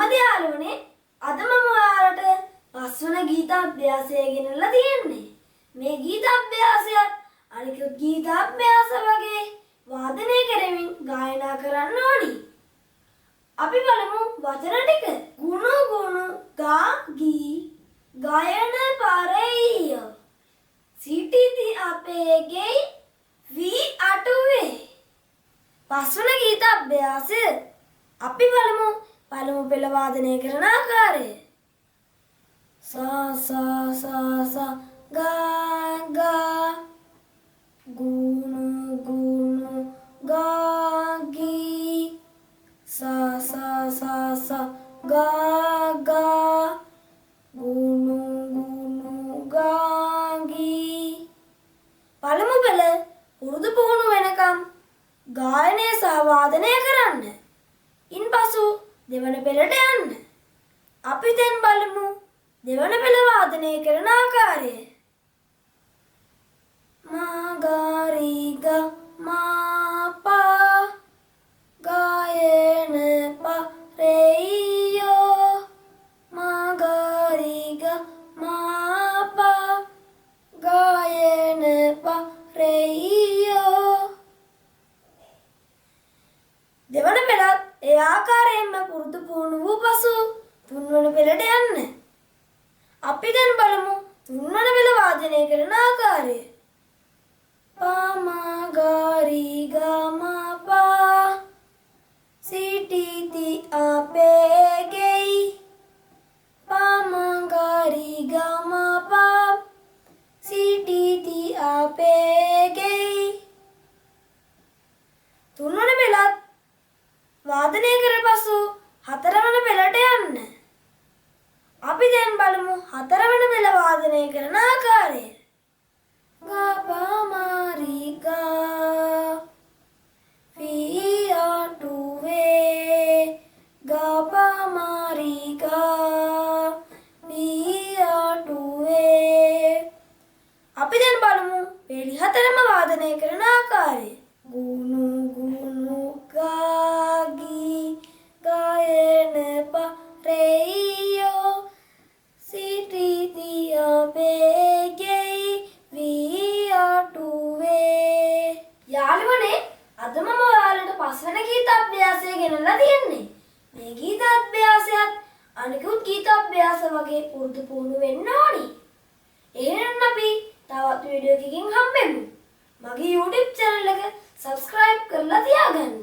මොහොමද යාළුවනේ අද මම ඔයාලට පස්වන ගීත අභ්‍යාසය ගෙනල්ලා තියෙන්නේ. මේ ගීත අභ්‍යාසයත් අනිකුත් ගීත අභ්‍යාස වගේ වාදනය කරමින් ගායනා කරන්න ඕනි. අපි බලමු වචන ටික. ගුණු ගුණු ගා ගී ගායන පාරෙය සිටිති අපේ ගෙයි වී අටුවේ. පස්වන ගීත අභ්‍යාසය අපි බලමු පළමු පෙළ වාදනය කරන ආකාරය. සා සා සා සා ගා ගා ගුණු ගුණු ගා ගී සා සා සා සා ගා ගා ගුණු ගුණු ගා ගී. පළමු පෙළ පුරුදු පුහුණු වෙනකම් ගායනය සහ වාදනය කරන්න. ඉන්පසු දෙවන පෙළට යන්න. අපි දැන් බලමු දෙවන පෙළ වාදනය කරන ආකාරය. මා ගා රී ගා මා පා ගායන පාරෙයෝ මා ගා රී ගා මා පා ගායන පාරෙයෝ. දෙවන පෙළත් ඒ ආකාරයෙන්ම පුරුදු පුහුණු වූ පසු තුන්වන පෙළට යන්න. අපි දැන් බලමු තුන්වන පෙළ වාදනය කරන ආකාරය. පා මා ගා රී ගා මා පා සිටිති අපේ ගෙයි පා මා ගා රී ගා මා පා සිටිති අපේ ගෙයි. තුන්වන පෙළත් වාදනය කර පසු හතරවන පෙළට යන්න. අපි දැන් බලමු හතරවන පෙළ වාදනය කරන ආකාරය. ගා පා මා රී ගා වී අටුවේ ගා පා මා රී ගා වී අටුවේ. අපි දැන් බලමු පෙළි හතරම වාදනය කරන ආකාරය. ගුණු ගුණු ගා ගී ගායන පාරෙයෝ සිටිති අපේ ගෙයි වී අටුවේ. යාළුවනේ අද මම ඔයාලට පස්වන ගීත අභ්‍යාසය ගෙනල්ලා තියෙන්නේ. මේ ගීත අභ්‍යාසයත් අනිකුත් ගීත අභ්‍යාස වගේ පුරුදු පුහුණු වෙන්න ඕනි. එහෙනම් අපි තවත් වීඩියෝ එකකින් හම්බෙමු. මගේ YouTube channel එක subscribe කරලා තියාගන්න.